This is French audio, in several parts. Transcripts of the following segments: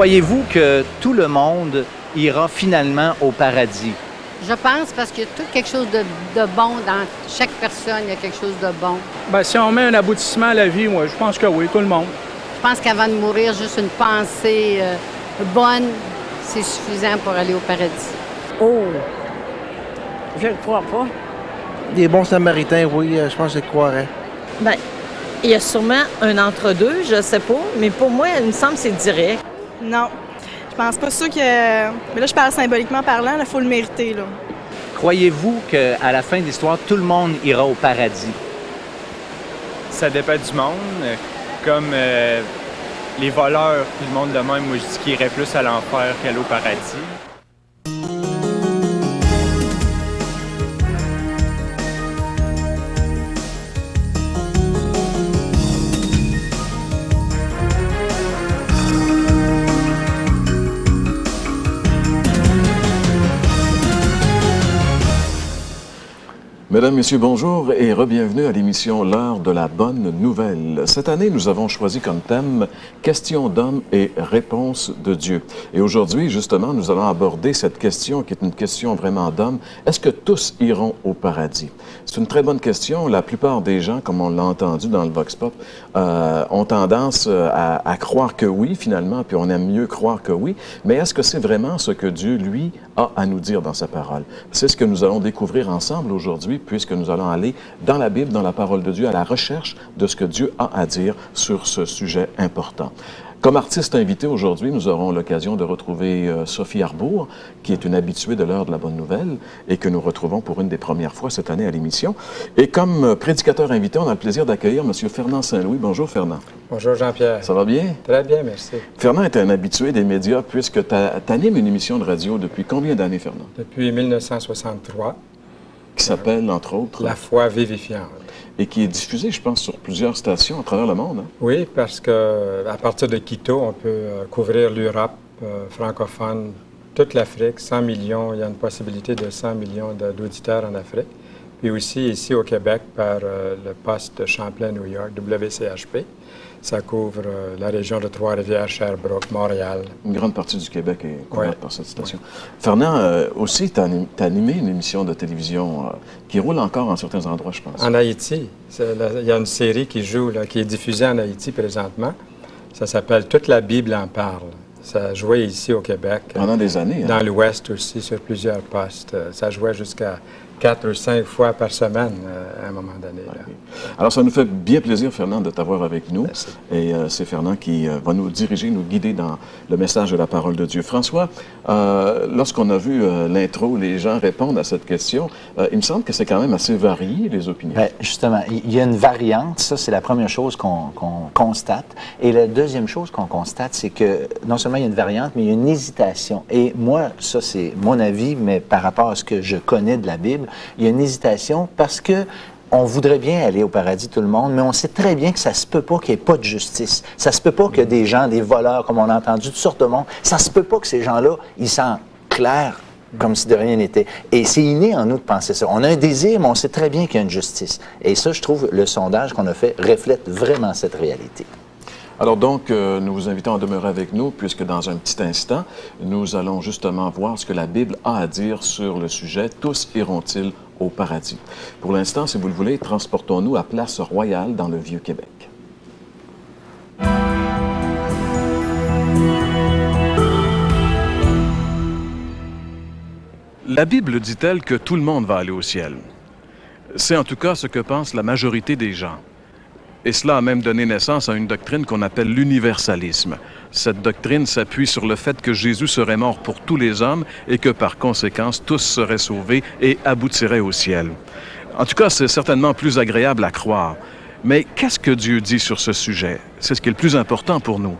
Croyez-vous que tout le monde ira finalement au paradis? Je pense parce qu'il y a tout quelque chose de bon dans chaque personne, il y a quelque chose de bon. Bien, si on met un aboutissement à la vie, moi, je pense que oui, tout le monde. Je pense qu'avant de mourir, juste une pensée bonne, c'est suffisant pour aller au paradis. Oh, je ne crois pas. Des bons samaritains, oui, je pense que je croirais. Bien, il y a sûrement un entre-deux, je sais pas, mais pour moi, il me semble que c'est direct. Non, je pense pas ça que... Mais là, je parle symboliquement parlant, il faut le mériter, là. Croyez-vous qu'à la fin de l'histoire, tout le monde ira au paradis? Ça dépend du monde. Comme les voleurs, tout le monde le même, moi je dis qu'ils iraient plus à l'enfer qu'aller au paradis. Mesdames, Messieurs, bonjour et re-bienvenue à l'émission L'heure de la bonne nouvelle. Cette année, nous avons choisi comme thème « Questions d'hommes et réponses de Dieu ». Et aujourd'hui, justement, nous allons aborder cette question qui est une question vraiment d'hommes. Est-ce que tous iront au paradis? C'est une très bonne question. La plupart des gens, comme on l'a entendu dans le Vox Pop, ont tendance à croire que oui, finalement, puis on aime mieux croire que oui. Mais est-ce que c'est vraiment ce que Dieu, lui, a à nous dire dans sa parole? C'est ce que nous allons découvrir ensemble aujourd'hui, puisque nous allons aller dans la Bible, dans la parole de Dieu, à la recherche de ce que Dieu a à dire sur ce sujet important. Comme artiste invité aujourd'hui, nous aurons l'occasion de retrouver Sophie Arbour, qui est une habituée de l'heure de la bonne nouvelle et que nous retrouvons pour une des premières fois cette année à l'émission. Et comme prédicateur invité, on a le plaisir d'accueillir M. Fernand Saint-Louis. Bonjour, Fernand. Bonjour, Jean-Pierre. Ça va bien? Très bien, merci. Fernand est un habitué des médias puisque tu animes une émission de radio depuis combien d'années, Fernand? Depuis 1963. Qui s'appelle, entre autres... La foi vivifiante. Et qui est diffusée, je pense, sur plusieurs stations à travers le monde. Hein? Oui, parce qu'à partir de Quito, on peut couvrir l'Europe francophone, toute l'Afrique, 100 millions. Il y a une possibilité de 100 millions d'auditeurs en Afrique. Puis aussi, ici au Québec, par le poste de Champlain-New York, WCHP. Ça couvre la région de Trois-Rivières, Sherbrooke, Montréal. Une grande partie du Québec est couverte par cette station. Oui. Fernand, aussi, tu as animé une émission de télévision qui roule encore en certains endroits, je pense. En Haïti. Il y a une série qui joue, là, qui est diffusée en Haïti présentement. Ça s'appelle « Toute la Bible en parle ». Ça jouait ici au Québec. Pendant des années. Dans l'Ouest aussi, sur plusieurs postes. Ça jouait jusqu'à 4 ou 5 fois par semaine à un moment donné. Là. Okay. Alors, ça nous fait bien plaisir, Fernand, de t'avoir avec nous. Merci. Et c'est Fernand qui va nous diriger, nous guider dans le message de la parole de Dieu. François, lorsqu'on a vu l'intro, les gens répondent à cette question, il me semble que c'est quand même assez varié, les opinions. Bien, justement, il y a une variante. Ça, c'est la première chose qu'on constate. Et la deuxième chose qu'on constate, c'est que non seulement il y a une variante, mais il y a une hésitation. Et moi, ça, c'est mon avis, mais par rapport à ce que je connais de la Bible, il y a une hésitation parce que on voudrait bien aller au paradis, tout le monde, mais on sait très bien que ça se peut pas qu'il n'y ait pas de justice. Ça se peut pas que des gens, des voleurs, comme on a entendu, toutes sortes de monde, ça se peut pas que ces gens-là, ils s'en clairent comme si de rien n'était. Et c'est inné en nous de penser ça. On a un désir, mais on sait très bien qu'il y a une justice. Et ça, je trouve, le sondage qu'on a fait reflète vraiment cette réalité. Alors donc, nous vous invitons à demeurer avec nous, puisque dans un petit instant, nous allons justement voir ce que la Bible a à dire sur le sujet « Tous iront-ils au paradis ». Pour l'instant, si vous le voulez, transportons-nous à Place Royale dans le Vieux-Québec. La Bible dit-elle que tout le monde va aller au ciel? C'est en tout cas ce que pense la majorité des gens. Et cela a même donné naissance à une doctrine qu'on appelle l'universalisme. Cette doctrine s'appuie sur le fait que Jésus serait mort pour tous les hommes et que par conséquence, tous seraient sauvés et aboutiraient au ciel. En tout cas, c'est certainement plus agréable à croire. Mais qu'est-ce que Dieu dit sur ce sujet? C'est ce qui est le plus important pour nous.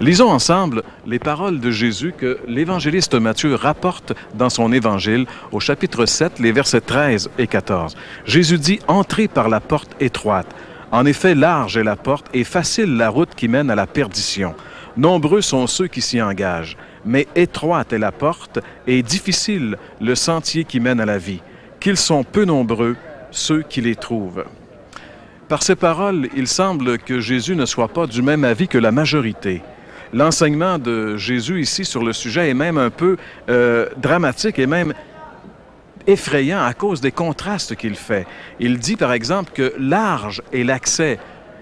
Lisons ensemble les paroles de Jésus que l'évangéliste Matthieu rapporte dans son évangile au chapitre 7, les versets 13 et 14. Jésus dit « Entrez par la porte étroite. En effet, large est la porte et facile la route qui mène à la perdition. Nombreux sont ceux qui s'y engagent, mais étroite est la porte et difficile le sentier qui mène à la vie. Qu'ils sont peu nombreux, ceux qui les trouvent. » Par ces paroles, il semble que Jésus ne soit pas du même avis que la majorité. l'enseignement de Jésus ici sur le sujet est même un peu dramatique et même effrayant à cause des contrastes qu'il fait. Il dit par exemple que large est l'accès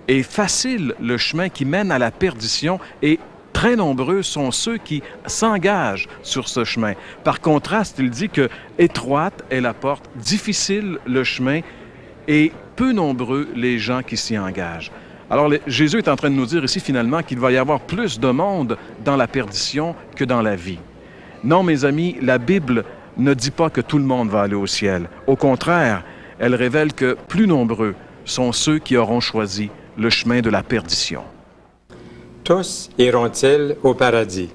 et facile le chemin qui mène à la perdition et très nombreux sont ceux qui s'engagent sur ce chemin. Par contraste, il dit que étroite est la porte, difficile le chemin et peu nombreux les gens qui s'y engagent. Alors Jésus est en train de nous dire ici finalement qu'il va y avoir plus de monde dans la perdition que dans la vie. Non, mes amis, la Bible ne dit pas que tout le monde va aller au ciel. Au contraire, elle révèle que plus nombreux sont ceux qui auront choisi le chemin de la perdition. Tous iront-ils au paradis?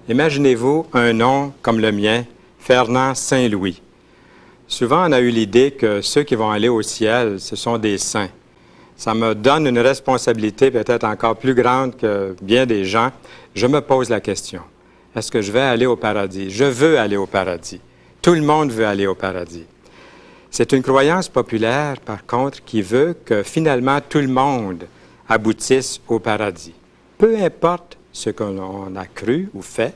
Imaginez-vous un nom comme le mien, Fernand Saint-Louis. Souvent, on a eu l'idée que ceux qui vont aller au ciel, ce sont des saints. Ça me donne une responsabilité peut-être encore plus grande que bien des gens. Je me pose la question, est-ce que je vais aller au paradis? Je veux aller au paradis. Tout le monde veut aller au paradis. C'est une croyance populaire, par contre, qui veut que finalement tout le monde aboutisse au paradis. Peu importe ce qu'on a cru ou fait,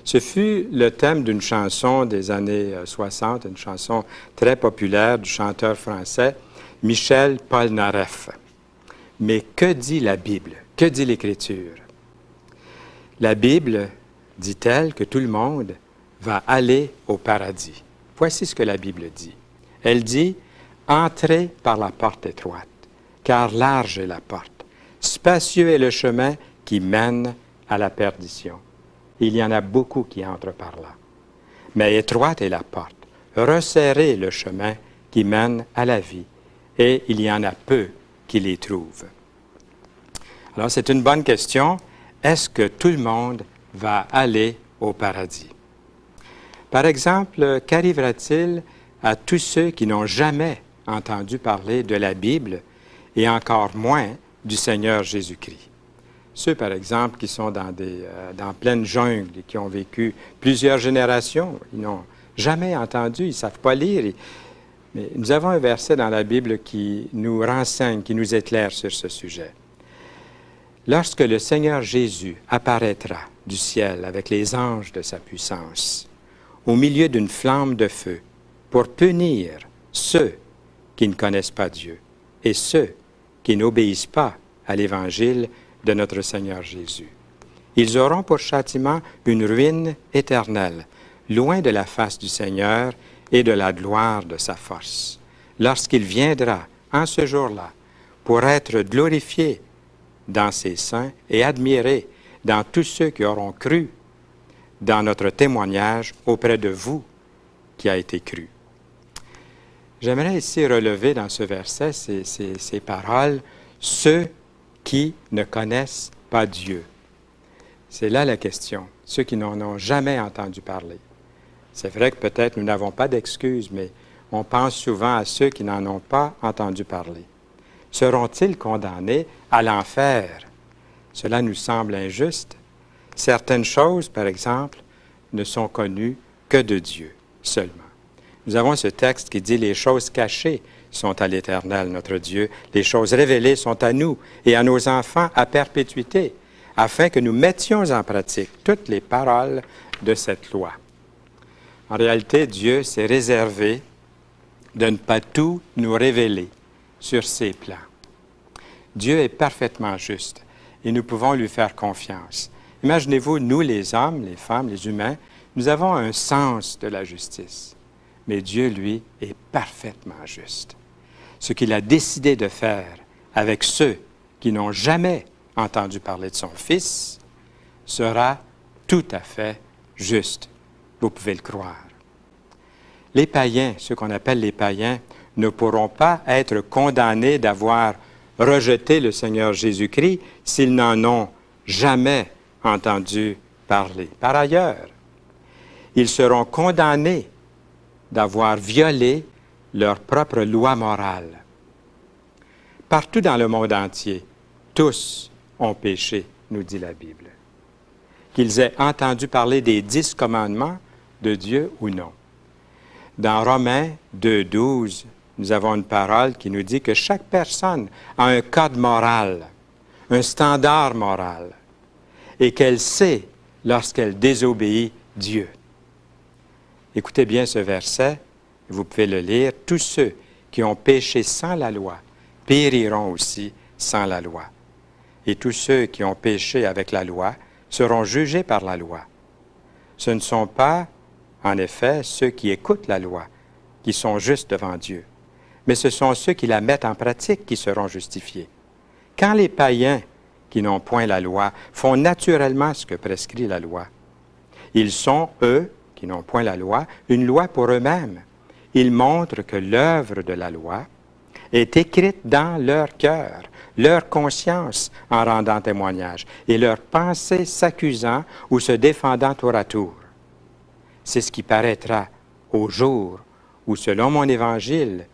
ce fut le thème d'une chanson des années 60, une chanson très populaire du chanteur français Michel Polnareff. Mais que dit la Bible? Que dit l'Écriture? La Bible dit-elle que tout le monde va aller au paradis. Voici ce que la Bible dit. Elle dit, « Entrez par la porte étroite, car large est la porte. Spacieux est le chemin qui mène à la perdition. Il y en a beaucoup qui entrent par là. Mais étroite est la porte. Resserrez le chemin qui mène à la vie. Et il y en a peu qui les trouvent. » Alors, c'est une bonne question. Est-ce que tout le monde va aller au paradis? Par exemple, qu'arrivera-t-il à tous ceux qui n'ont jamais entendu parler de la Bible et encore moins du Seigneur Jésus-Christ? Ceux, par exemple, qui sont dans pleine jungle et qui ont vécu plusieurs générations, ils n'ont jamais entendu, ils ne savent pas lire. Mais nous avons un verset dans la Bible qui nous renseigne, qui nous éclaire sur ce sujet. Lorsque le Seigneur Jésus apparaîtra du ciel avec les anges de sa puissance, au milieu d'une flamme de feu, pour punir ceux qui ne connaissent pas Dieu et ceux qui n'obéissent pas à l'Évangile de notre Seigneur Jésus. Ils auront pour châtiment une ruine éternelle, loin de la face du Seigneur et de la gloire de sa force, lorsqu'il viendra en ce jour-là pour être glorifié dans ses saints et admiré dans tous ceux qui auront cru dans notre témoignage auprès de vous qui a été cru. J'aimerais ici relever dans ce verset ces paroles, « Ceux qui ne connaissent pas Dieu ». C'est là la question, ceux qui n'en ont jamais entendu parler. C'est vrai que peut-être nous n'avons pas d'excuses, mais on pense souvent à ceux qui n'en ont pas entendu parler. Seront-ils condamnés à l'enfer? Cela nous semble injuste. Certaines choses, par exemple, ne sont connues que de Dieu seulement. Nous avons ce texte qui dit « Les choses cachées sont à l'Éternel, notre Dieu. Les choses révélées sont à nous et à nos enfants à perpétuité, afin que nous mettions en pratique toutes les paroles de cette loi. » En réalité, Dieu s'est réservé de ne pas tout nous révéler sur ses plans. Dieu est parfaitement juste et nous pouvons lui faire confiance. Imaginez-vous, nous les hommes, les femmes, les humains, nous avons un sens de la justice. Mais Dieu, lui, est parfaitement juste. Ce qu'il a décidé de faire avec ceux qui n'ont jamais entendu parler de son Fils sera tout à fait juste. Vous pouvez le croire. Les païens, ceux qu'on appelle les païens, ne pourront pas être condamnés d'avoir rejeté le Seigneur Jésus-Christ s'ils n'en ont jamais entendu parler. Par ailleurs, ils seront condamnés d'avoir violé leur propre loi morale. Partout dans le monde entier, tous ont péché, nous dit la Bible. Qu'ils aient entendu parler des 10 commandements de Dieu ou non. Dans Romains 2,12, nous avons une parole qui nous dit que chaque personne a un code moral, un standard moral. et qu'elle sait lorsqu'elle désobéit Dieu. Écoutez bien ce verset, vous pouvez le lire. Tous ceux qui ont péché sans la loi périront aussi sans la loi. Et tous ceux qui ont péché avec la loi seront jugés par la loi. Ce ne sont pas, en effet, ceux qui écoutent la loi qui sont justes devant Dieu, mais ce sont ceux qui la mettent en pratique qui seront justifiés. Quand les païens qui n'ont point la loi font naturellement ce que prescrit la loi, ils sont, eux, qui n'ont point la loi, une loi pour eux-mêmes. Ils montrent que l'œuvre de la loi est écrite dans leur cœur, leur conscience en rendant témoignage, et leurs pensées s'accusant ou se défendant tour à tour. C'est ce qui paraîtra au jour où, selon mon évangile,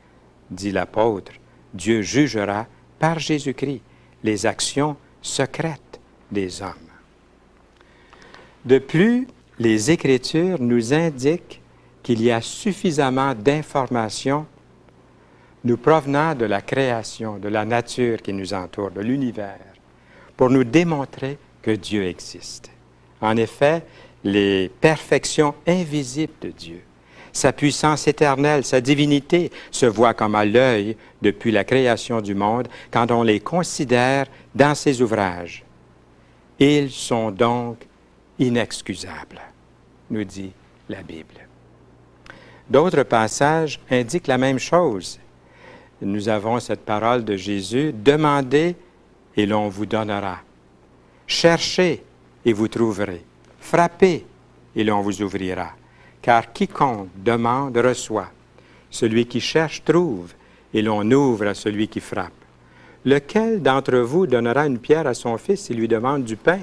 dit l'apôtre, Dieu jugera par Jésus-Christ les actions secrètes des hommes. De plus, les Écritures nous indiquent qu'il y a suffisamment d'informations nous provenant de la création, de la nature qui nous entoure, de l'univers, pour nous démontrer que Dieu existe. En effet, les perfections invisibles de Dieu, sa puissance éternelle, sa divinité se voient comme à l'œil depuis la création du monde quand on les considère dans ses ouvrages. Ils sont donc inexcusables, nous dit la Bible. D'autres passages indiquent la même chose. Nous avons cette parole de Jésus, « Demandez et l'on vous donnera. Cherchez et vous trouverez. Frappez et l'on vous ouvrira. Car quiconque demande reçoit. Celui qui cherche trouve et l'on ouvre à celui qui frappe. Lequel d'entre vous donnera une pierre à son fils s'il lui demande du pain?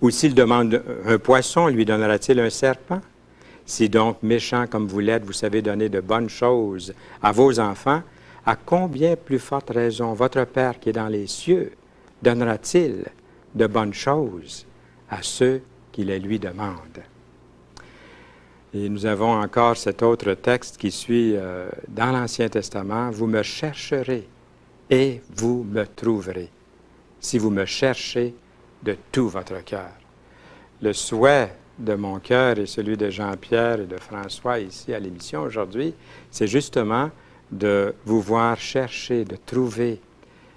Ou s'il demande un poisson, lui donnera-t-il un serpent? Si donc, méchants comme vous l'êtes, vous savez donner de bonnes choses à vos enfants, à combien plus forte raison votre Père qui est dans les cieux donnera-t-il de bonnes choses à ceux qui les lui demandent? Et nous avons encore cet autre texte qui suit dans l'Ancien Testament. « Vous me chercherez et vous me trouverez, si vous me cherchez de tout votre cœur. » Le souhait de mon cœur et celui de Jean-Pierre et de François ici à l'émission aujourd'hui, c'est justement de vous voir chercher, de trouver.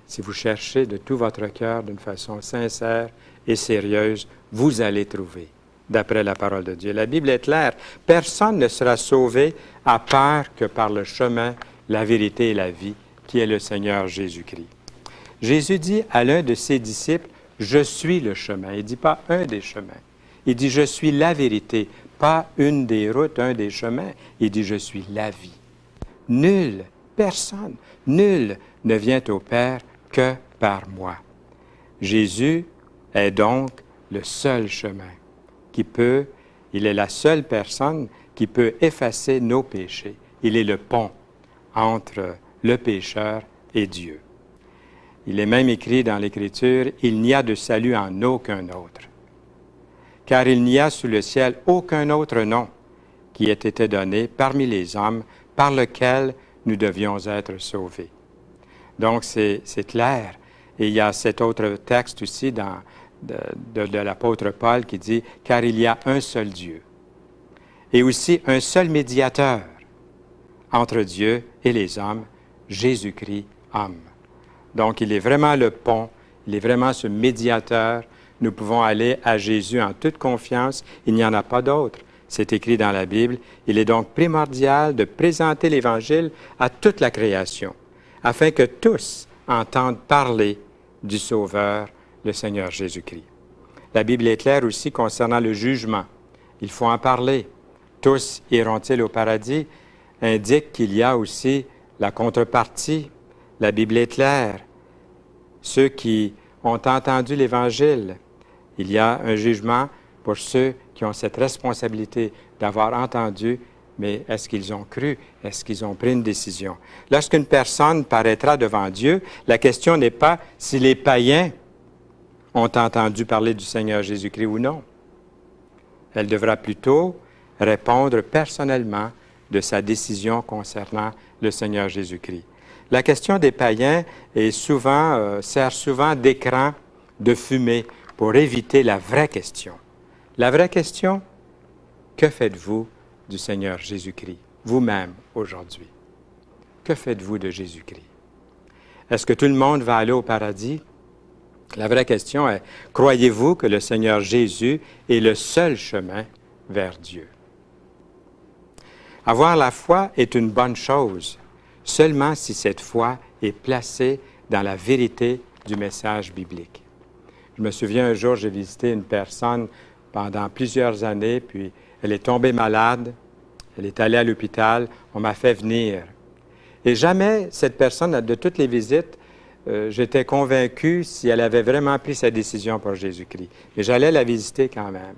Si vous cherchez de tout votre cœur d'une façon sincère et sérieuse, vous allez trouver, d'après la parole de Dieu. La Bible est claire. Personne ne sera sauvé à part que par le chemin, la vérité et la vie, qui est le Seigneur Jésus-Christ. Jésus dit à l'un de ses disciples, « Je suis le chemin ». Il ne dit pas un des chemins. Il dit « Je suis la vérité », pas une des routes, un des chemins. Il dit « Je suis la vie ». Nul, personne, nul ne vient au Père que par moi. Jésus est donc le seul chemin il est la seule personne qui peut effacer nos péchés. Il est le pont entre le pécheur et Dieu. Il est même écrit dans l'Écriture, « Il n'y a de salut en aucun autre. Car il n'y a sous le ciel aucun autre nom qui ait été donné parmi les hommes par lequel nous devions être sauvés. » Donc, c'est clair. Et il y a cet autre texte aussi de l'apôtre Paul qui dit « Car il y a un seul Dieu. » Et aussi un seul médiateur entre Dieu et les hommes, Jésus-Christ, homme. Donc, il est vraiment le pont, il est vraiment ce médiateur. Nous pouvons aller à Jésus en toute confiance. Il n'y en a pas d'autre. C'est écrit dans la Bible. Il est donc primordial de présenter l'Évangile à toute la création, afin que tous entendent parler du Sauveur, le Seigneur Jésus-Christ. La Bible est claire aussi concernant le jugement. Il faut en parler. Tous iront-ils au paradis? Indique qu'il y a aussi la contrepartie. La Bible est claire. Ceux qui ont entendu l'Évangile, il y a un jugement pour ceux qui ont cette responsabilité d'avoir entendu, mais est-ce qu'ils ont cru? Est-ce qu'ils ont pris une décision? Lorsqu'une personne paraîtra devant Dieu, la question n'est pas si les païens ont entendu parler du Seigneur Jésus-Christ ou non. Elle devra plutôt répondre personnellement de sa décision concernant le Seigneur Jésus-Christ. La question des païens sert souvent d'écran de fumée pour éviter la vraie question. La vraie question, que faites-vous du Seigneur Jésus-Christ, vous-même, aujourd'hui? Que faites-vous de Jésus-Christ? Est-ce que tout le monde va aller au paradis? La vraie question est, croyez-vous que le Seigneur Jésus est le seul chemin vers Dieu? Avoir la foi est une bonne chose, seulement si cette foi est placée dans la vérité du message biblique. Je me souviens un jour, j'ai visité une personne pendant plusieurs années, puis elle est tombée malade, elle est allée à l'hôpital, on m'a fait venir. Et jamais cette personne, de toutes les visites, j'étais convaincu si elle avait vraiment pris sa décision pour Jésus-Christ. Mais j'allais la visiter quand même.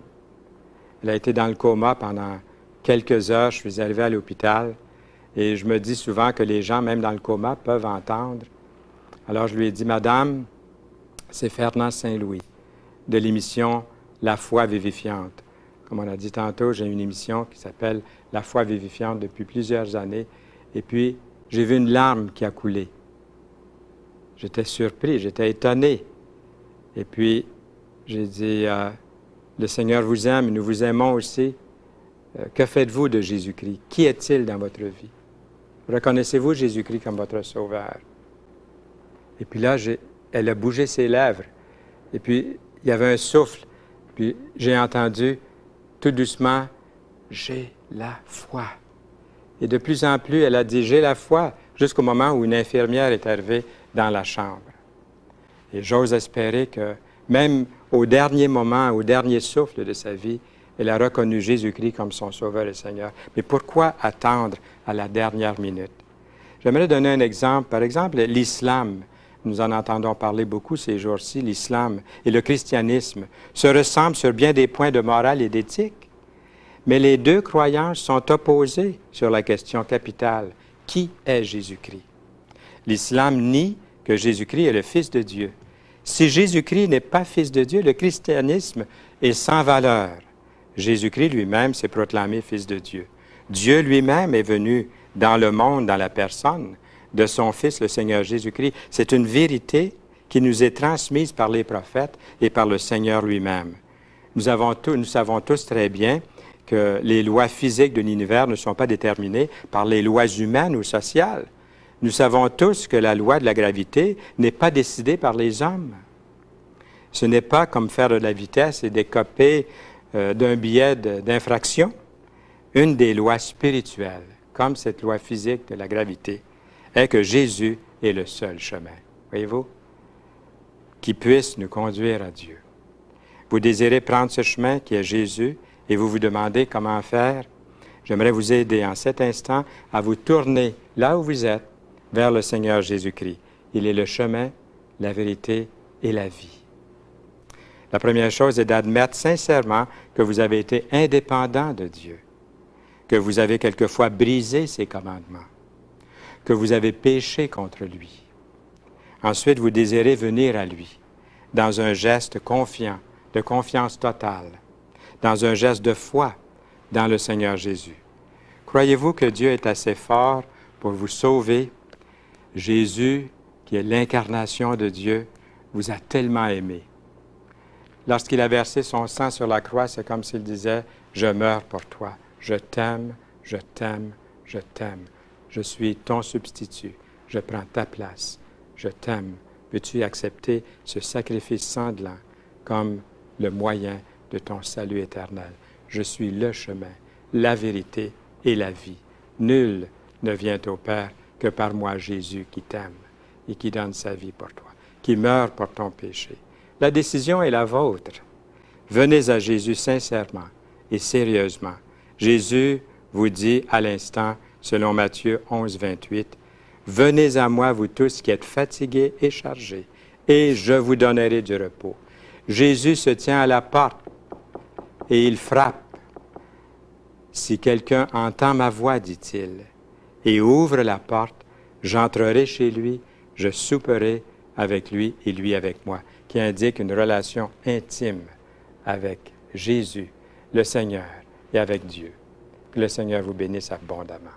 Elle a été dans le coma pendant quelques heures, je suis arrivé à l'hôpital, et je me dis souvent que les gens, même dans le coma, peuvent entendre. Alors je lui ai dit, « Madame, c'est Fernand Saint-Louis, de l'émission La foi vivifiante. » Comme on a dit tantôt, j'ai une émission qui s'appelle La foi vivifiante depuis plusieurs années. Et puis, j'ai vu une larme qui a coulé. J'étais surpris, j'étais étonné. Et puis, j'ai dit, le Seigneur vous aime, nous vous aimons aussi. Que faites-vous de Jésus-Christ? Qui est-il dans votre vie? Reconnaissez-vous Jésus-Christ comme votre Sauveur? Et puis là, elle a bougé ses lèvres. Et puis, il y avait un souffle. Puis, j'ai entendu, tout doucement, « J'ai la foi ». Et de plus en plus, elle a dit « J'ai la foi », jusqu'au moment où une infirmière est arrivée dans la chambre. Et j'ose espérer que, même au dernier moment, au dernier souffle de sa vie, elle a reconnu Jésus-Christ comme son Sauveur et Seigneur. Mais pourquoi attendre à la dernière minute? J'aimerais donner un exemple. Par exemple, l'islam. Nous en entendons parler beaucoup ces jours-ci. L'islam et le christianisme se ressemblent sur bien des points de morale et d'éthique. Mais les deux croyances sont opposées sur la question capitale. Qui est Jésus-Christ? L'islam nie que Jésus-Christ est le Fils de Dieu. Si Jésus-Christ n'est pas Fils de Dieu, le christianisme est sans valeur. Jésus-Christ lui-même s'est proclamé Fils de Dieu. Dieu lui-même est venu dans le monde, dans la personne de son Fils, le Seigneur Jésus-Christ. C'est une vérité qui nous est transmise par les prophètes et par le Seigneur lui-même. Nous savons tous très bien que les lois physiques de l'univers ne sont pas déterminées par les lois humaines ou sociales. Nous savons tous que la loi de la gravité n'est pas décidée par les hommes. Ce n'est pas comme faire de la vitesse et décoper d'un billet d'infraction. Une des lois spirituelles, comme cette loi physique de la gravité, est que Jésus est le seul chemin, voyez-vous, qui puisse nous conduire à Dieu. Vous désirez prendre ce chemin qui est Jésus et vous vous demandez comment faire. J'aimerais vous aider en cet instant à vous tourner là où vous êtes vers le Seigneur Jésus-Christ. Il est le chemin, la vérité et la vie. La première chose est d'admettre sincèrement que vous avez été indépendant de Dieu, que vous avez quelquefois brisé ses commandements, que vous avez péché contre lui. Ensuite, vous désirez venir à lui dans un geste confiant, de confiance totale, dans un geste de foi dans le Seigneur Jésus. Croyez-vous que Dieu est assez fort pour vous sauver? Jésus, qui est l'incarnation de Dieu, vous a tellement aimé. Lorsqu'il a versé son sang sur la croix, c'est comme s'il disait, « Je meurs pour toi. Je t'aime, je t'aime, je t'aime. Je suis ton substitut. Je prends ta place. Je t'aime. Veux-tu accepter ce sacrifice sanglant comme le moyen de ton salut éternel? Je suis le chemin, la vérité et la vie. Nul ne vient au Père que par moi, Jésus, qui t'aime et qui donne sa vie pour toi, qui meurt pour ton péché. La décision est la vôtre. Venez à Jésus sincèrement et sérieusement. Jésus vous dit à l'instant, selon Matthieu 11, 28, « Venez à moi, vous tous qui êtes fatigués et chargés, et je vous donnerai du repos. » Jésus se tient à la porte et il frappe. « Si quelqu'un entend ma voix, dit-il, et ouvre la porte, j'entrerai chez lui, je souperai avec lui et lui avec moi. » qui indique une relation intime avec Jésus, le Seigneur, et avec Dieu. Que le Seigneur vous bénisse abondamment.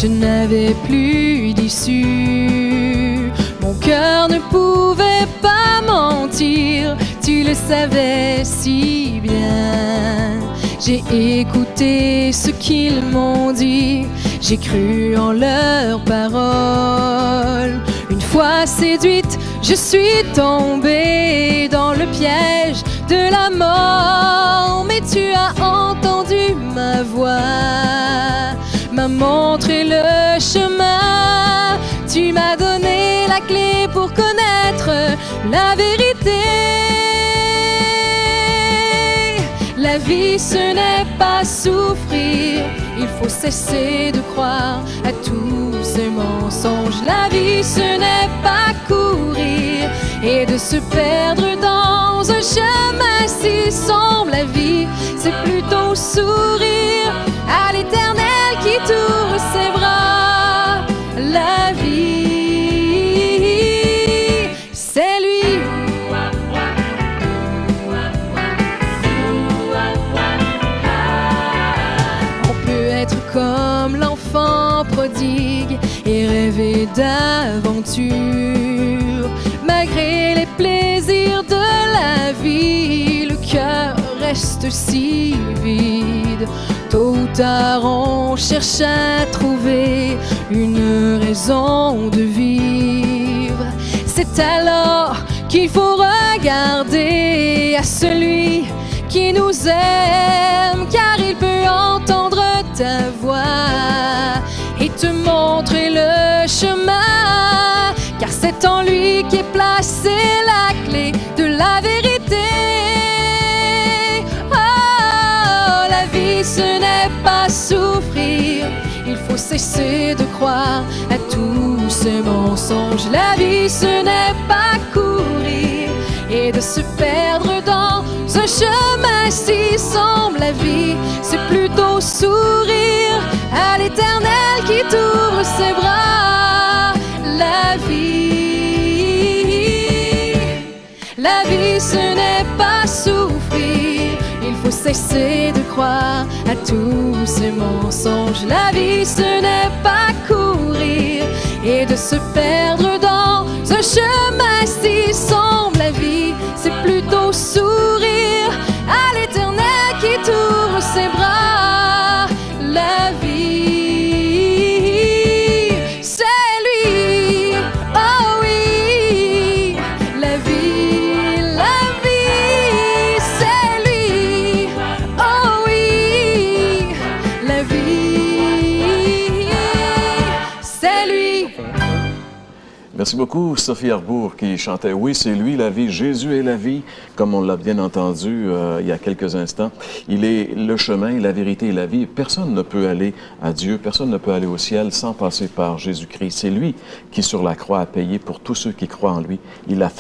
je n'avais plus d'issue. Mon cœur ne pouvait pas mentir, tu le savais si bien. J'ai écouté ce qu'ils m'ont dit, j'ai cru en leurs paroles. Une fois séduite, je suis tombée dans le piège de la mort. Mais tu as entendu ma voix, m'as montré le chemin. Tu m'as donné la clé pour connaître la vérité. La vie, ce n'est pas souffrir, il faut cesser de croire à tous ces mensonges. La vie, ce n'est pas courir et de se perdre dans un chemin si sombre. La vie, c'est plutôt sourire à l'Éternel qui t'ouvre ses bras. La vie, c'est lui. Comme l'enfant prodigue et rêver d'aventure. Malgré les plaisirs de la vie, le cœur reste si vide. Tôt ou tard, on cherche à trouver une raison de vivre. C'est alors qu'il faut regarder à celui qui nous aime, car il peut entendre ta voix et te montrer le chemin, car c'est en lui qu'est placée la clé de la vérité. Oh, la vie, ce n'est pas souffrir, il faut cesser de croire à tous ces mensonges. La vie, ce n'est pas courir et de se perdre dans un chemin si sombre. La vie, c'est plutôt sourire à l'Éternel qui t'ouvre ses bras. La vie, ce n'est pas souffrir, il faut cesser de croire à tous ces mensonges. La vie, ce n'est pas courir et de se perdre dans un chemin si sombre. La vie, c'est plutôt sourire à l'Éternel qui t'ouvre ses bras. La vie, c'est lui. Oh oui, la vie, c'est lui. Oh oui, la vie, c'est lui. Merci beaucoup, Sophie Arbour, qui chantait « Oui, c'est lui, la vie. Jésus est la vie », comme on l'a bien entendu il y a quelques instants. Il est le chemin, la vérité et la vie. Personne ne peut aller à Dieu, personne ne peut aller au ciel sans passer par Jésus-Christ. C'est lui qui, sur la croix, a payé pour tous ceux qui croient en lui. Il a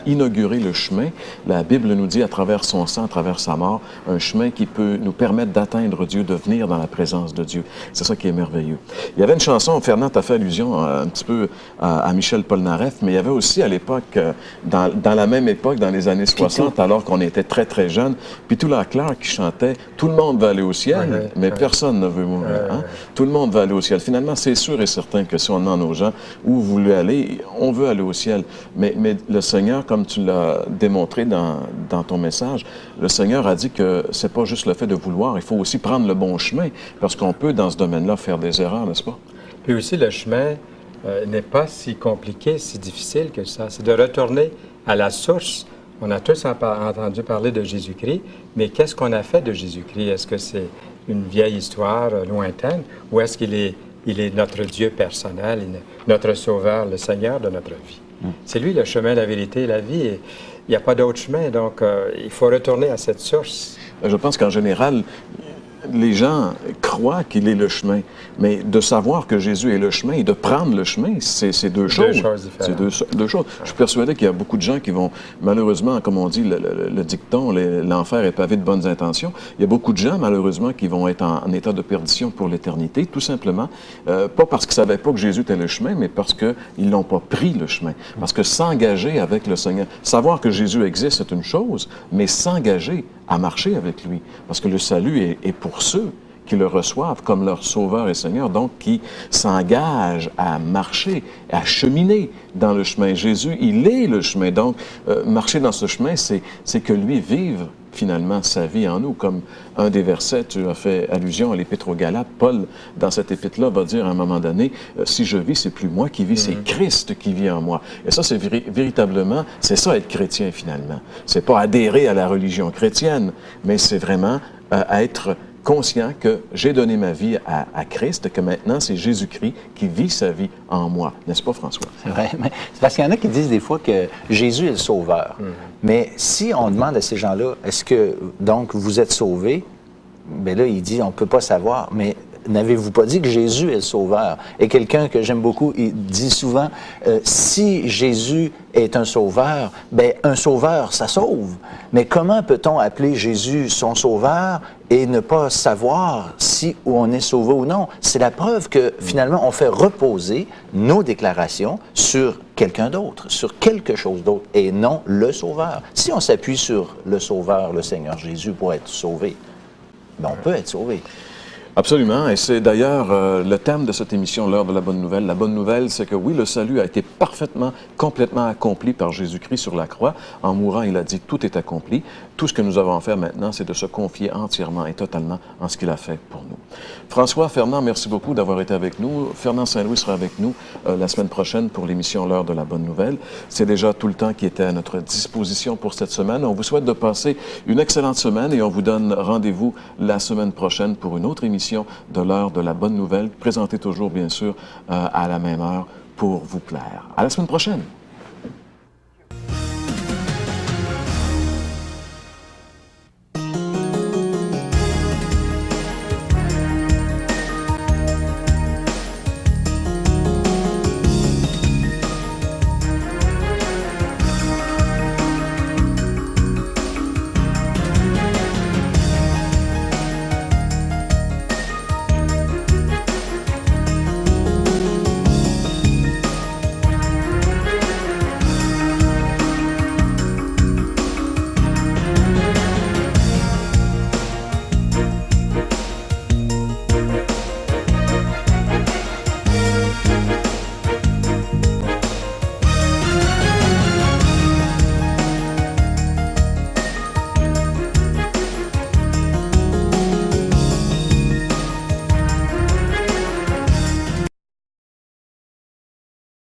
inauguré le chemin. La Bible nous dit, à travers son sang, à travers sa mort, un chemin qui peut nous permettre d'atteindre Dieu, de venir dans la présence de Dieu. C'est ça qui est merveilleux. Il y avait une chanson, Fernand a fait allusion un petit peu à Michel Polnareff, mais il y avait aussi à l'époque, dans la même époque, dans les années 60, alors qu'on était très, très jeunes, Pitou Laclaire qui chantait « Tout le monde va aller au ciel, mais personne ne veut mourir. Tout le monde va aller au ciel. » Finalement, c'est sûr et certain que si on demande aux gens où vous voulez aller, on veut aller au ciel. Mais le Seigneur, comme tu l'as démontré dans ton message, le Seigneur a dit que c'est pas juste le fait de vouloir, il faut aussi prendre le bon chemin, parce qu'on peut, dans ce domaine-là, faire des erreurs, n'est-ce pas? Puis aussi, le chemin n'est pas si compliqué, si difficile que ça. C'est de retourner à la source. On a tous entendu parler de Jésus-Christ, mais qu'est-ce qu'on a fait de Jésus-Christ? Est-ce que c'est une vieille histoire lointaine ou est-ce qu'il est notre Dieu personnel, notre Sauveur, le Seigneur de notre vie? C'est lui le chemin, la vérité et la vie. Et il n'y a pas d'autre chemin, donc il faut retourner à cette source. Je pense qu'en général, les gens croient qu'il est le chemin, mais de savoir que Jésus est le chemin et de prendre le chemin, c'est deux choses. C'est deux choses. Je suis persuadé qu'il y a beaucoup de gens qui vont, malheureusement, comme on dit, le dicton, l'enfer est pavé de bonnes intentions. Il y a beaucoup de gens, malheureusement, qui vont être en état de perdition pour l'éternité, tout simplement, pas parce qu'ils ne savaient pas que Jésus était le chemin, mais parce qu'ils n'ont pas pris le chemin. Parce que s'engager avec le Seigneur, savoir que Jésus existe, c'est une chose, mais s'engager à marcher avec lui, parce que le salut est pour ceux qui le reçoivent comme leur Sauveur et Seigneur, donc qui s'engagent à marcher, à cheminer dans le chemin. Jésus, il est le chemin. Donc, marcher dans ce chemin, c'est que lui vive finalement sa vie en nous. Comme un des versets, tu as fait allusion à l'Épître aux Galates, Paul, dans cette épître-là, va dire à un moment donné, si je vis, c'est plus moi qui vis, c'est Christ qui vit en moi. Et ça, c'est véritablement, c'est ça être chrétien finalement. C'est pas adhérer à la religion chrétienne, mais c'est vraiment être conscient que j'ai donné ma vie à Christ, que maintenant c'est Jésus-Christ qui vit sa vie en moi. N'est-ce pas, François? C'est vrai, mais c'est parce qu'il y en a qui disent des fois que Jésus est le sauveur. Mais si on demande à ces gens-là, est-ce que, donc, vous êtes sauvés? Bien là, il dit, on ne peut pas savoir, mais n'avez-vous pas dit que Jésus est le sauveur? Et quelqu'un que j'aime beaucoup, il dit souvent, si Jésus est un sauveur, bien, un sauveur, ça sauve. Mais comment peut-on appeler Jésus son sauveur et ne pas savoir si on est sauvé ou non? C'est la preuve que, finalement, on fait reposer nos déclarations sur quelqu'un d'autre, sur quelque chose d'autre, et non le sauveur. Si on s'appuie sur le sauveur, le Seigneur Jésus, pour être sauvé, bien, on peut être sauvé. Absolument, et c'est d'ailleurs le thème de cette émission, l'heure de la bonne nouvelle. La bonne nouvelle, c'est que oui, le salut a été parfaitement, complètement accompli par Jésus-Christ sur la croix. En mourant, il a dit « tout est accompli ». Tout ce que nous avons à faire maintenant, c'est de se confier entièrement et totalement en ce qu'il a fait pour nous. François, Fernand, merci beaucoup d'avoir été avec nous. Fernand Saint-Louis sera avec nous la semaine prochaine pour l'émission L'heure de la bonne nouvelle. C'est déjà tout le temps qui était à notre disposition pour cette semaine. On vous souhaite de passer une excellente semaine et on vous donne rendez-vous la semaine prochaine pour une autre émission de L'heure de la bonne nouvelle, présentée toujours, bien sûr, à la même heure pour vous plaire. À la semaine prochaine!